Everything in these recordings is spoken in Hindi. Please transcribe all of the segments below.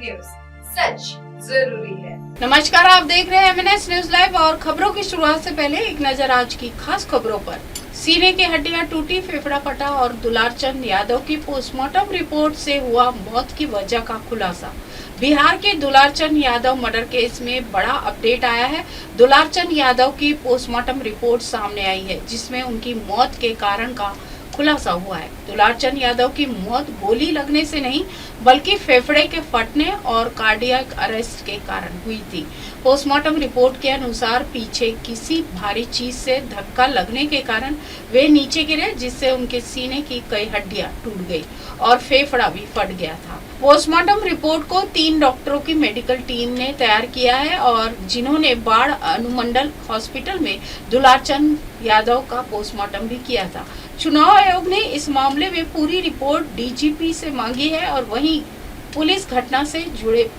न्यूज, सच जरूरी है। नमस्कार, आप देख रहे हैं MNS न्यूज लाइव और खबरों की शुरुआत से पहले एक नजर आज की खास खबरों पर। सीने की हड्डियां टूटी, फेफड़ा फटा और दुलारचंद यादव की पोस्टमार्टम रिपोर्ट से हुआ मौत की वजह का खुलासा। बिहार के दुलारचंद यादव मर्डर केस में बड़ा अपडेट आया है। दुलारचंद यादव की पोस्टमार्टम रिपोर्ट सामने आई है, जिसमें उनकी मौत के कारण का खुलासा हुआ है। दुलारचंद यादव की मौत गोली लगने से नहीं, बल्कि फेफड़े के फटने और कार्डियक अरेस्ट के कारण हुई थी। पोस्टमार्टम रिपोर्ट के अनुसार पीछे किसी भारी चीज से धक्का लगने के कारण वे नीचे गिरे, जिससे उनके सीने की कई हड्डियां टूट गई और फेफड़ा भी फट गया था। पोस्टमार्टम रिपोर्ट को 3 डॉक्टरों की मेडिकल टीम ने तैयार किया है और जिन्होंने बाढ़ अनुमंडल हॉस्पिटल में दुलारचंद यादव का पोस्टमार्टम भी किया था। चुनाव आयोग ने इस मामले में पूरी रिपोर्ट DGP से मांगी है और वहीं पुलिस घटना से जुड़े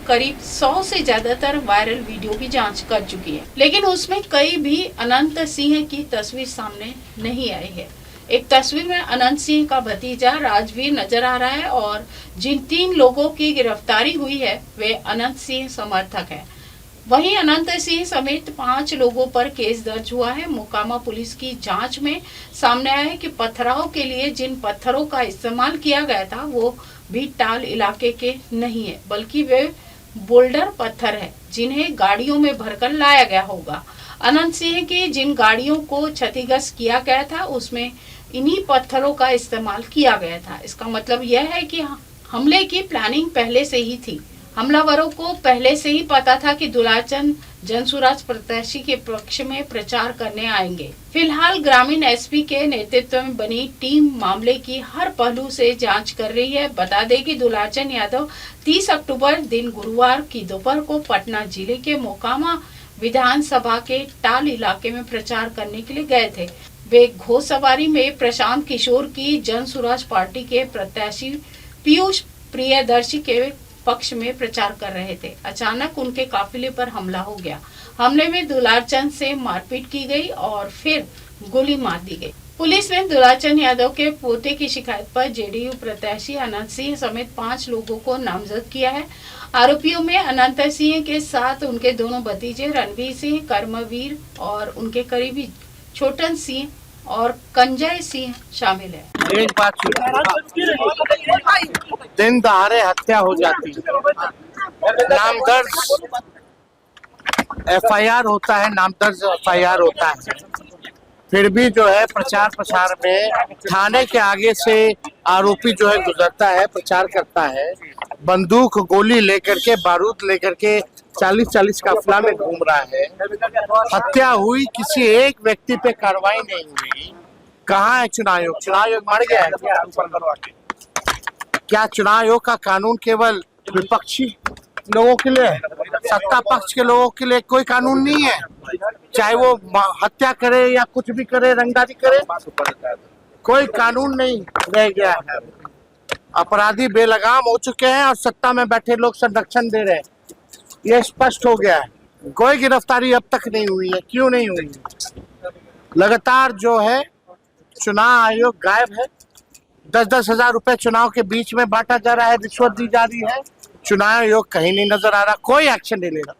करीब 100 से ज्यादातर वायरल वीडियो की जांच कर चुकी है, लेकिन उसमें कई भी अनंत सिंह की तस्वीर सामने नहीं आई है। एक तस्वीर में अनंत सिंह का भतीजा राजवीर नजर आ रहा है और जिन 3 लोगों की गिरफ्तारी हुई है वे अनंत सिंह समर्थक हैं। वहीं अनंत सिंह समेत 5 लोगों पर केस दर्ज हुआ है। मोकामा पुलिस की जांच में सामने आया है कि पथराव के लिए जिन पत्थरों का इस्तेमाल किया गया था वो भी टाल इलाके के नहीं है, बल्कि वे बोल्डर पत्थर है जिन्हें गाड़ियों में भरकर लाया गया होगा। अनंत सिंह की जिन गाड़ियों को क्षतिग्रस्त किया गया था उसमें इन्हीं पत्थरों का इस्तेमाल किया गया था। इसका मतलब यह है कि हमले की प्लानिंग पहले से ही थी। हमलावरों को पहले से ही पता था कि दुलारचंद जनसुराज प्रत्याशी के पक्ष में प्रचार करने आएंगे। फिलहाल ग्रामीण SP के नेतृत्व में बनी टीम मामले की हर पहलू से जांच कर रही है। बता दें कि दुलारचंद यादव 30 अक्टूबर दिन गुरुवार की दोपहर को पटना जिले के मोकामा विधानसभा के टाल इलाके में प्रचार करने के लिए गए थे। वे घोड़सवारी में प्रशांत किशोर की जनसुराज पार्टी के प्रत्याशी पीयूष प्रियदर्शी के पक्ष में प्रचार कर रहे थे। अचानक उनके काफिले पर हमला हो गया। हमले में दुलारचंद से मारपीट की गई और फिर गोली मार दी गई। पुलिस ने दुलारचंद यादव के पोते की शिकायत पर JDU प्रत्याशी अनंत सिंह समेत 5 लोगों को नामजद किया है। आरोपियों में अनंत सिंह के साथ उनके दोनों भतीजे रणवीर सिंह, कर्मवीर और उनके करीबी छोटन सिंह और कंजय सिंह शामिल है। एक बात दिन दहाड़े हत्या हो जाती है, नाम दर्ज FIR होता है, नाम दर्ज FIR होता है, फिर भी जो है प्रचार प्रसार में थाने के आगे से आरोपी जो है गुजरता है, प्रचार करता है, बंदूक गोली लेकर के, बारूद लेकर के 40-40 काफिला में घूम रहा है। हत्या हुई, किसी एक व्यक्ति पे कार्रवाई नहीं हुई। कहाँ है चुनाव आयोग? चुनाव आयोग मर गया है क्या? चुनाव आयोग का कानून केवल विपक्षी लोगों के लिए, सत्ता पक्ष के लोगों के लिए कोई कानून नहीं है। चाहे वो हत्या करे या कुछ भी करे, रंगदारी करे, कोई कानून नहीं रह गया है। अपराधी बेलगाम हो चुके हैं और सत्ता में बैठे लोग संरक्षण दे रहे हैं, ये स्पष्ट हो गया है। कोई गिरफ्तारी अब तक नहीं हुई है। क्यों नहीं हुई? लगातार जो है चुनाव आयोग गायब है। 10-10 हजार रुपए चुनाव के बीच में बांटा जा रहा है, रिश्वत दी जा रही है। चुनाव आयोग कहीं नहीं नजर आ रहा, कोई एक्शन नहीं ले रहा।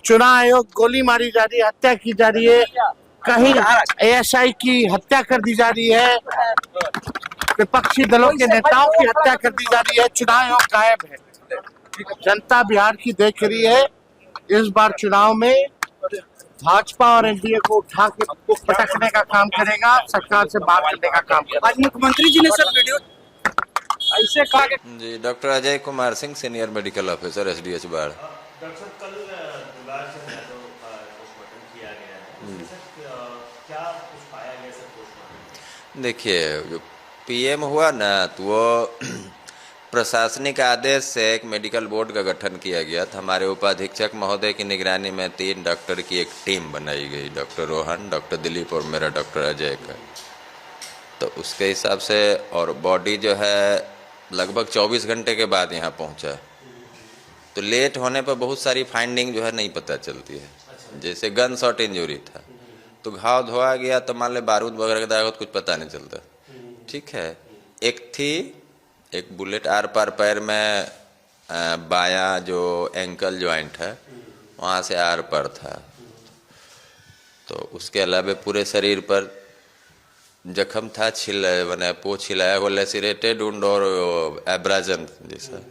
चुनाव आयोग गोली मारी जा रही है, हत्या की जा रही है, कहीं ASI की हत्या कर दी जा रही है, विपक्षी दलों के नेताओं की हत्या कर दी जा रही है। चुनाव आयोग गायब है। जनता बिहार की देख रही है। इस बार चुनाव में भाजपा और NDA को उठा के पटकने का काम करेगा, सरकार से बात करने का काम करेगा। आज मुख्यमंत्री जी ने सर वीडियो ऐसे कहा कि जी, doctor Ajay Kumar Singh, senior medical officer SDH Barh. Doctor साहब, कल दुलारचंद यादव का पोस्टमार्टम किया गया है, क्या कुछ पाया गया सर पोस्टमार्टम? देखिए, जो PM हुआ ना, तो वो प्रशासनिक आदेश से एक मेडिकल बोर्ड का गठन किया गया था। हमारे उपाधीक्षक महोदय की निगरानी में 3 डॉक्टर की एक टीम बनाई गई, डॉक्टर रोहन, डॉक्टर दिलीप और मेरा डॉक्टर अजय का। तो उसके हिसाब से, और बॉडी जो है लगभग 24 घंटे के बाद यहाँ पहुँचा। तो लेट होने पर बहुत सारी फाइंडिंग जो है नहीं पता चलती है। जैसे गन शॉट इंजरी था तो घाव धोआ गया, तो मान ले बारूद वगैरह का दाग, कुछ पता नहीं चलता। ठीक है, एक बुलेट आर पार पैर में बायां जो एंकल जॉइंट है वहाँ से आर पर था। तो उसके अलावा पूरे शरीर पर जख्म था, छिलाया हुआ लेसिरेटेड वुंड और एब्राजन जैसा।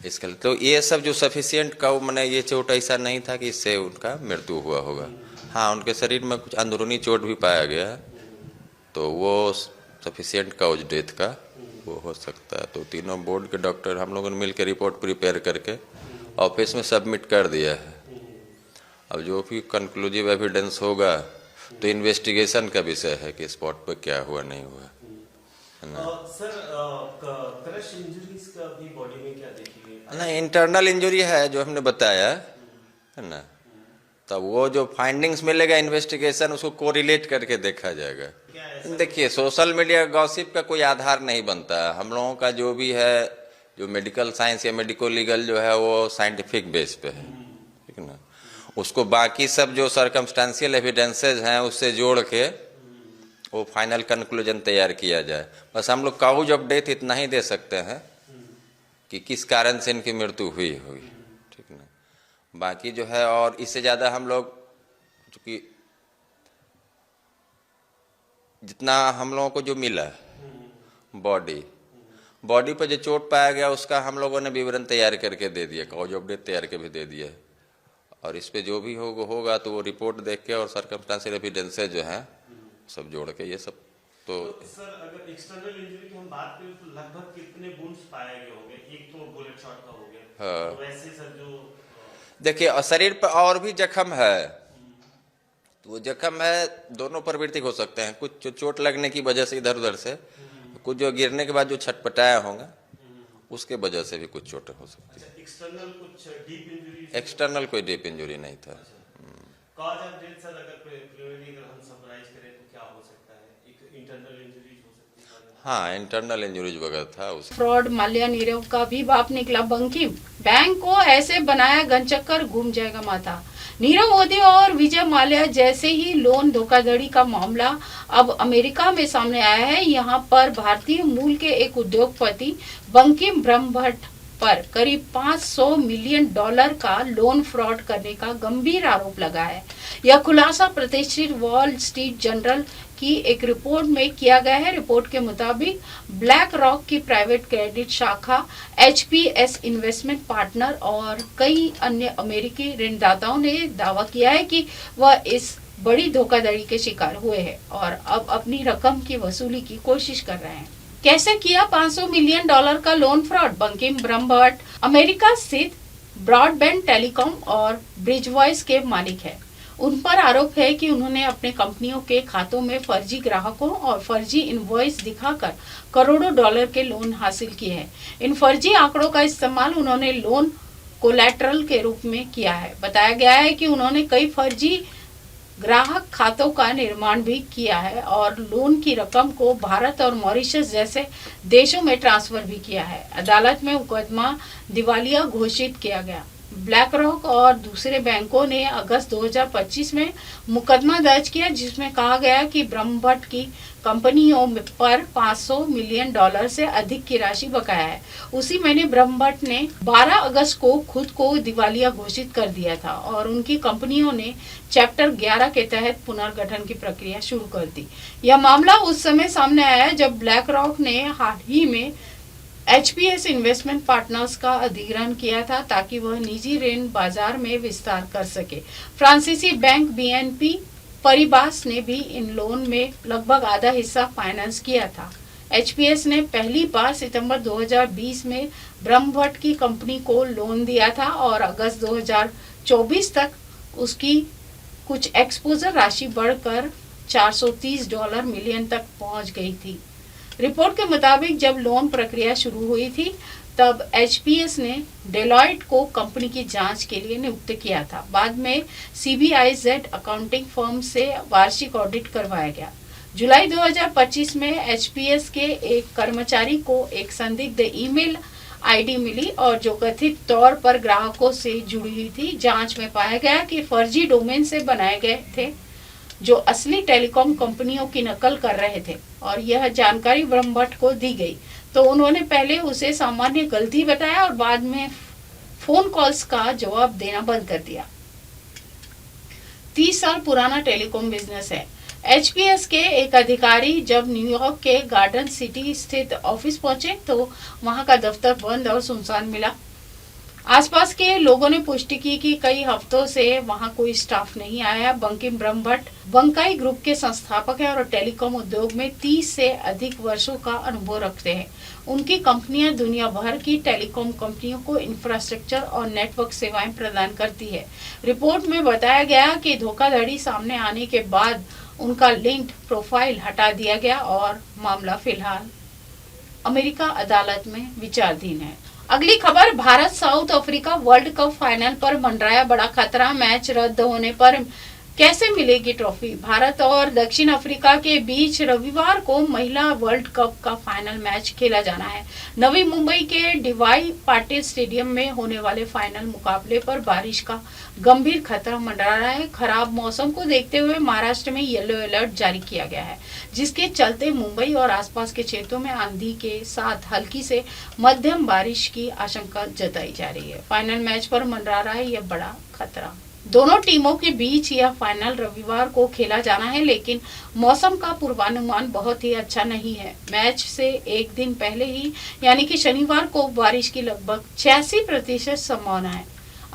इसके तो ये सब जो सफिशिएंट का मैंने ये चोट ऐसा नहीं था कि इससे उनका मृत्यु हुआ होगा। हाँ, उनके शरीर में कुछ अंदरूनी चोट भी पाया गया, तो वो सफिशिएंट काउज डेथ का वो हो सकता है। तो तीनों बोर्ड के डॉक्टर हम लोगों ने मिलकर रिपोर्ट प्रिपेयर करके ऑफिस में सबमिट कर दिया है। अब जो भी कंक्लूसिव एविडेंस होगा तो इन्वेस्टिगेशन का विषय है कि स्पॉट पर क्या हुआ नहीं हुआ, है ना। सर क्रश इंजरीज का भी बॉडी में क्या देखी गई? नहीं, इंटरनल इंजरी है जो हमने बताया, है ना। तब वो जो फाइंडिंग्स मिलेगा इन्वेस्टिगेशन उसको कोरिलेट करके देखा जाएगा। देखिए, सोशल मीडिया गॉसिप का कोई आधार नहीं बनता। हम लोगों का जो भी है, जो मेडिकल साइंस या मेडिको लीगल जो है वो साइंटिफिक बेस पे है, ठीक है ना। उसको बाकी सब जो सर्कमस्टेंशियल एविडेंसेज हैं उससे जोड़ के वो फाइनल कंक्लूजन तैयार किया जाए। बस हम लोग काउज ऑफ डेथ इतना ही दे सकते हैं कि किस कारण से इनकी मृत्यु हुई होगी, ठीक ना। बाकी जो है और इससे ज़्यादा हम लोग चूँकि जितना हम लोगों को जो मिला बॉडी पर जो चोट पाया गया उसका हम लोगों ने विवरण तैयार करके दे दिया, काउज ऑफ डेथ तैयार के भी दे दिया। और इस पे जो भी होगा तो वो रिपोर्ट देख के और सर्कमस्टेंशियल एविडेंसेस जो हैं सब जोड़ के ये सब। तो सर अगर एक्सटर्नल इंजरी की हम बात करें तो लगभग कितने वुंड्स पाए गए होंगे? एक तो बुलेट शॉट का हो गया। हाँ। तो वैसे सर जो देखिए शरीर पर और भी जख्म है, तो वो जख्म है दोनों प्रवृत्ति हो सकते हैं। कुछ चोट लगने की वजह से इधर उधर से, कुछ जो गिरने के बाद जो छटपटाया होगा उसके वजह से भी कुछ चोट हो सकती है। एक्सटर्नल कुछ डीप इंजरी? एक्सटर्नल कोई डीप इंजरी नहीं था। कॉज ऑफ डेथ सर अगर प्रिलिमिनरी अगर हम समराइज करें तो क्या हो सकता है? एक इंटरनल इंजरीज हो सकती है? हाँ, इंटरनल इंजरीज वगैरह था उस। फ्रॉड माल्या नीरव का भी बाप निकला बंकिम। बैंक को ऐसे बनाया गनचक्कर, घूम जाएगा माथा। नीरव मोदी और विजय माल्या जैसे ही लोन धोखाधड़ी का मामला अब अमेरिका में सामने आया है। यहाँ पर भारतीय मूल के एक उद्योगपति बंकिम ब्रह्मभट्ट पर करीब $500 मिलियन का लोन फ्रॉड करने का गंभीर आरोप लगा है। यह खुलासा प्रतिष्ठित वॉल स्ट्रीट जर्नल की एक रिपोर्ट में किया गया है। रिपोर्ट के मुताबिक ब्लैक रॉक की प्राइवेट क्रेडिट शाखा HPS इन्वेस्टमेंट पार्टनर और कई अन्य अमेरिकी ऋणदाताओं ने दावा किया है कि वह इस बड़ी धोखाधड़ी के शिकार हुए हैं और अब अपनी रकम की वसूली की कोशिश कर रहे हैं। कैसे किया $500 मिलियन का loan fraud? Bankim Brahmbhatt America स्थित ब्रॉडबैंड टेलीकॉम और ब्रिज वॉइस के मालिक है। उन पर आरोप है कि उन्होंने अपने कंपनियों के खातों में फर्जी ग्राहकों और फर्जी इनवॉइस दिखाकर करोड़ों डॉलर के लोन हासिल किए हैं। इन फर्जी आंकड़ों का इस्तेमाल उन्होंने लोन कोलैटरल के रूप में किया है। बताया गया है कि उन्होंने कई फर्जी ग्राहक खातों का निर्माण भी किया है और लोन की रकम को भारत और मॉरिशस जैसे देशों में ट्रांसफर भी किया है। अदालत में मुकदमा दिवालिया घोषित किया गया। ब्लैक रॉक और दूसरे बैंकों ने अगस्त 2025 में मुकदमा दर्ज किया जिसमें कहा गया कि ब्रह्मभट्ट की कंपनियों पर $500 मिलियन से अधिक की राशि बकाया है। उसी महीने ब्रह्मभट्ट ने 12 अगस्त को खुद को दिवालिया घोषित कर दिया था और उनकी कंपनियों ने चैप्टर 11 के तहत पुनर्गठन की प्रक्रिया शुरू कर दी। यह मामला उस समय सामने आया जब ब्लैक रॉक ने हाल ही में HPS इन्वेस्टमेंट पार्टनर्स का अधिग्रहण किया था ताकि वह निजी ऋण बाजार में विस्तार कर सके। फ्रांसीसी बैंक BNP परिबास ने भी इन लोन में लगभग आधा हिस्सा फाइनेंस किया था। HPS ने पहली बार सितंबर 2020 में ब्रह्मभट्ट की कंपनी को लोन दिया था और अगस्त 2024 तक उसकी कुछ एक्सपोजर राशि बढ़कर $430 मिलियन तक पहुंच गई थी। रिपोर्ट के मुताबिक जब लोन प्रक्रिया शुरू हुई थी तब HPS ने डेलॉयट को कंपनी की जांच के लिए नियुक्त किया था। बाद में CBIZ अकाउंटिंग फर्म से वार्षिक ऑडिट करवाया गया। जुलाई 2025 में HPS के एक कर्मचारी को एक संदिग्ध ईमेल ID मिली और जो कथित तौर पर ग्राहकों से जुड़ी हुई थी। जांच में पाया गया कि फर्जी डोमेन से बनाए गए थे जो असली टेलीकॉम कंपनियों की नकल कर रहे थे और यह जानकारी ब्रह्मभट्ट को दी गई तो उन्होंने पहले उसे सामान्य गलती बताया और बाद में फोन कॉल्स का जवाब देना बंद कर दिया। 30 साल पुराना टेलीकॉम बिजनेस है। एचपीएस के एक अधिकारी जब न्यूयॉर्क के गार्डन सिटी स्थित ऑफिस पहुंचे तो वहां का दफ्तर बंद और सुनसान मिला। आसपास के लोगों ने पुष्टि की कि कई हफ्तों से वहां कोई स्टाफ नहीं आया। बंकिम ब्रह्मभट्ट बंकाई ग्रुप के संस्थापक हैं और टेलीकॉम उद्योग में 30 से अधिक वर्षों का अनुभव रखते हैं। उनकी कंपनियां दुनिया भर की टेलीकॉम कंपनियों को इंफ्रास्ट्रक्चर और नेटवर्क सेवाएं प्रदान करती है। रिपोर्ट में बताया गया कि धोखाधड़ी सामने आने के बाद उनका लिंक्ड प्रोफाइल हटा दिया गया और मामला फिलहाल अमेरिका अदालत में विचाराधीन है। अगली खबर, Bharat south Africa world cup final पर मंडराया बड़ा खतरा। मैच रद्द होने पर कैसे मिलेगी ट्रॉफी? भारत और दक्षिण अफ्रीका के बीच रविवार को महिला वर्ल्ड कप का फाइनल मैच खेला जाना है। नवी मुंबई के डीवाई पाटिल स्टेडियम में होने वाले फाइनल मुकाबले पर बारिश का गंभीर खतरा मंडरा रहा है। खराब मौसम को देखते हुए महाराष्ट्र में येलो अलर्ट जारी किया गया है, जिसके चलते मुंबई और आसपास के क्षेत्रों में आंधी के साथ हल्की से मध्यम बारिश की आशंका जताई जा रही है। फाइनल मैच पर मंडरा रहा है यह बड़ा खतरा। दोनों टीमों के बीच यह फाइनल रविवार को खेला जाना है, लेकिन मौसम का पूर्वानुमान बहुत ही अच्छा नहीं है। मैच से एक दिन पहले ही यानी कि शनिवार को बारिश की लगभग 86% संभावना है।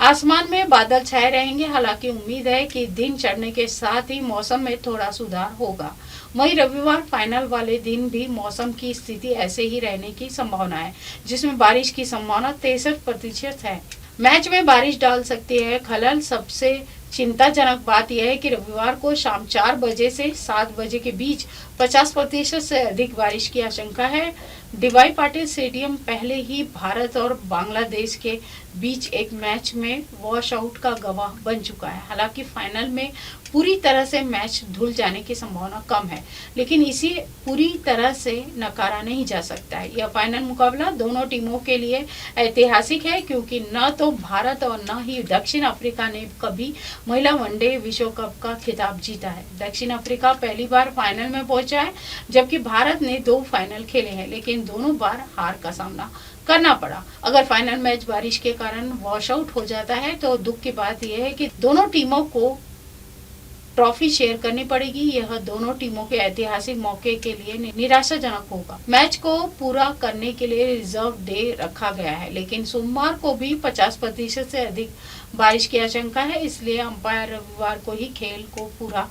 आसमान में बादल छाए रहेंगे। हालांकि उम्मीद है कि दिन चढ़ने के साथ ही मौसम में थोड़ा सुधार होगा। वहीं रविवार फाइनल वाले दिन भी मौसम की स्थिति ऐसे ही रहने की संभावना है, जिसमें बारिश की संभावना 63% है। मैच में बारिश डाल सकती है खलल। सबसे चिंताजनक बात यह है कि रविवार को शाम 4 बजे से 7 बजे के बीच 50% से अधिक बारिश की आशंका है। डीवाई पाटिल स्टेडियम पहले ही भारत और बांग्लादेश के बीच एक मैच में वॉश आउट का गवाह बन चुका है। हालांकि फाइनल में पूरी तरह से मैच धुल जाने की संभावना कम है, लेकिन इसे पूरी तरह से नकारा नहीं जा सकता है। यह फाइनल मुकाबला दोनों टीमों के लिए ऐतिहासिक है, क्योंकि न तो भारत और न ही दक्षिण अफ्रीका ने कभी महिला वनडे विश्व कप का खिताब जीता है। दक्षिण अफ्रीका पहली बार फाइनल में पहुंचा है, जबकि भारत ने 2 फाइनल खेले हैं, लेकिन दोनों बार हार का सामना करना पड़ा। अगर फाइनल मैच बारिश के कारण वॉश आउट हो जाता है तो दुख की बात यह है कि दोनों टीमों को ट्रॉफी शेयर करनी पड़ेगी। यह दोनों टीमों के ऐतिहासिक मौके के लिए निराशाजनक होगा। मैच को पूरा करने के लिए रिजर्व डे रखा गया है, लेकिन सोमवार को भी 50% से अधिक बारिश की आशंका है। इसलिए अंपायर रविवार को ही खेल को पूरा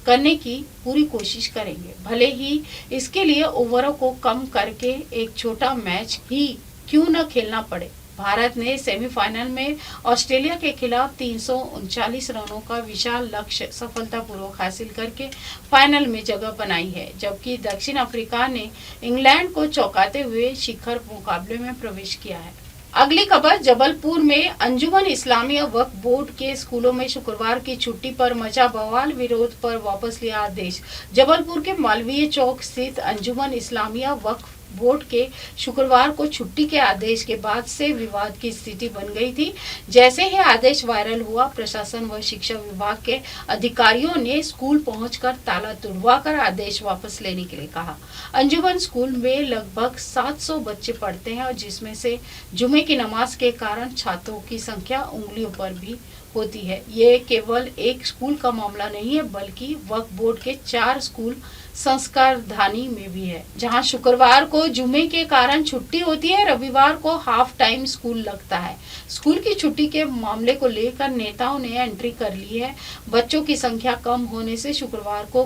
करने की पूरी कोशिश करेंगे, भले ही इसके लिए ओवरों को कम करके एक छोटा मैच ही क्यों न खेलना पड़े। भारत ने सेमीफाइनल में ऑस्ट्रेलिया के खिलाफ 339 रनों का विशाल लक्ष्य सफलतापूर्वक हासिल करके फाइनल में जगह बनाई है, जबकि दक्षिण अफ्रीका ने इंग्लैंड को चौंकाते हुए शिखर मुकाबले में प्रवेश किया है। अगली खबर, जबलपुर में अंजुमन इस्लामिया वक्फ बोर्ड के स्कूलों में शुक्रवार की छुट्टी पर मचा बवाल। विरोध पर वापस लिया आदेश। जबलपुर के मालवीय चौक स्थित अंजुमन इस्लामिया वक्फ बोर्ड के शुक्रवार को छुट्टी के आदेश के बाद से विवाद की स्थिति बन गई थी। जैसे ही आदेश वायरल हुआ, प्रशासन व शिक्षा विभाग के अधिकारियों ने स्कूल पहुंचकर ताला तुड़वाकर आदेश वापस लेने के लिए कहा। अंजुमन स्कूल में लगभग 700 बच्चे पढ़ते हैं और जिसमें से जुमे की नमाज के कारण छात्रों की संख्या उंगलियों पर भी होती है। ये केवल एक स्कूल का मामला नहीं है, बल्कि वक्फ बोर्ड के 4 स्कूल संस्कारधानी में भी है, जहां शुक्रवार को जुमे के कारण छुट्टी होती है। रविवार को हाफ टाइम स्कूल लगता है। स्कूल की छुट्टी के मामले को लेकर नेताओं ने एंट्री कर ली है। बच्चों की संख्या कम होने से शुक्रवार को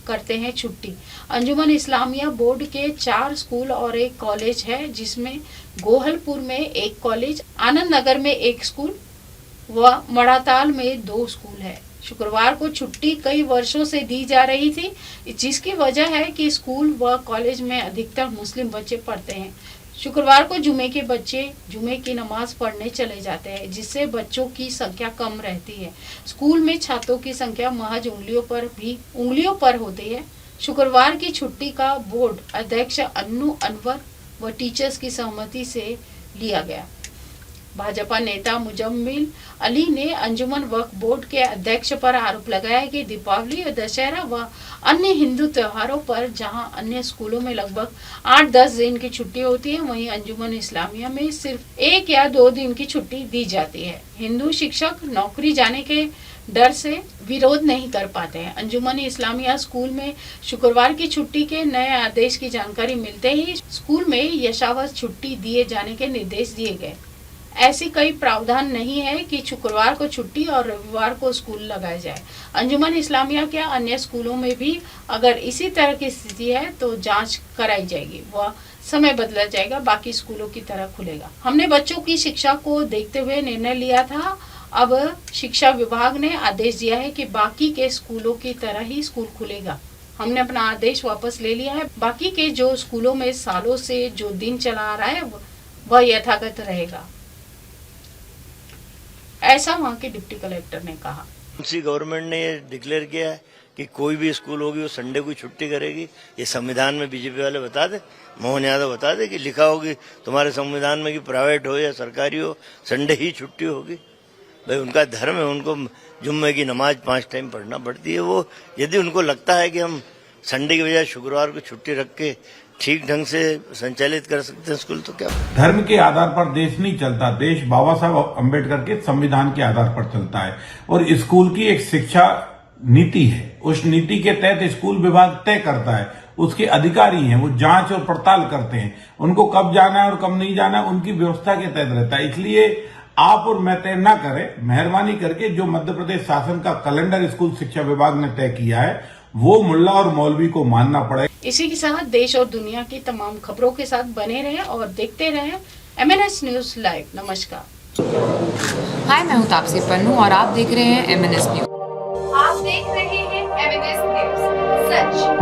करते हैं छुट्टी। अंजुमन इस्लामिया बोर्ड के 4 स्कूल और एक कॉलेज है, जिसमें गोहलपुर में एक कॉलेज, आनंद नगर में एक स्कूल व मड़ाताल में 2 स्कूल है। शुक्रवार को छुट्टी कई वर्षों से दी जा रही थी, जिसकी वजह है कि स्कूल व कॉलेज में अधिकतर मुस्लिम बच्चे पढ़ते हैं। शुक्रवार को जुमे के बच्चे जुमे की नमाज पढ़ने चले जाते हैं, जिससे बच्चों की संख्या कम रहती है। स्कूल में छात्रों की संख्या महज उंगलियों पर होती है। शुक्रवार की छुट्टी का बोर्ड अध्यक्ष अन्नू अनवर व टीचर्स की सहमति से लिया गया। भाजपा नेता मुजम्मिल अली ने अंजुमन वक्फ बोर्ड के अध्यक्ष पर आरोप लगाया कि दीपावली और दशहरा व अन्य हिंदू त्योहारों पर जहां अन्य स्कूलों में लगभग 8-10 दिन की छुट्टी होती है, वहीं अंजुमन इस्लामिया में सिर्फ 1 या 2 दिन की छुट्टी दी जाती है। हिंदू शिक्षक नौकरी जाने के डर से विरोध नहीं कर पाते हैं। अंजुमन इस्लामिया स्कूल में शुक्रवार की छुट्टी के नए आदेश की जानकारी मिलते ही स्कूल में यशावत छुट्टी दिए जाने के निर्देश दिए गए। ऐसी कई प्रावधान नहीं है कि शुक्रवार को छुट्टी और रविवार को स्कूल लगाया जाए। अंजुमन इस्लामिया के अन्य स्कूलों में भी अगर इसी तरह की स्थिति है तो जांच कराई जाएगी, वह समय बदला जाएगा, बाकी स्कूलों की तरह खुलेगा। हमने बच्चों की शिक्षा को देखते हुए निर्णय लिया था। अब शिक्षा विभाग ने आदेश दिया है कि बाकी के स्कूलों की तरह ही स्कूल खुलेगा। हमने अपना आदेश वापस ले लिया है। बाकी के जो स्कूलों में सालों से जो दिन चला आ रहा है वह यथावत रहेगा, ऐसा वहाँ के डिप्टी कलेक्टर ने कहा। उसी गवर्नमेंट ने ये डिक्लेयर किया है कि कोई भी स्कूल होगी वो संडे को छुट्टी करेगी। ये संविधान में बीजेपी वाले बता दे, मोहन यादव बता दे कि लिखा होगी तुम्हारे संविधान में कि प्राइवेट हो या सरकारी हो संडे ही छुट्टी होगी। भाई उनका धर्म है, उनको जुम्मे की नमाज 5 टाइम पढ़ना पड़ती है। वो यदि उनको लगता है कि हम संडे की बजाय शुक्रवार को छुट्टी रख के ठीक ढंग से संचालित कर सकते हैं स्कूल, तो क्या। धर्म के आधार पर देश नहीं चलता, देश बाबा साहब अम्बेडकर के संविधान के आधार पर चलता है और स्कूल की एक शिक्षा नीति है। उस नीति के तहत स्कूल विभाग तय करता है, उसके अधिकारी हैं, वो जांच और पड़ताल करते हैं। उनको कब जाना है और कब नहीं जाना है उनकी व्यवस्था के तहत रहता है। इसलिए आप और मैं तय न करें, मेहरबानी करके जो मध्य प्रदेश शासन का कैलेंडर स्कूल शिक्षा विभाग ने तय किया है वो मुल्ला और मौलवी को मानना पड़ेगा। इसी के साथ देश और दुनिया की तमाम खबरों के साथ बने रहें और देखते रहें MNS न्यूज लाइव। नमस्कार। हाय, मैं हूँ तापसी पन्नू और आप देख रहे हैं MNS न्यूज। आप देख रहे हैं MNS न्यूज, सच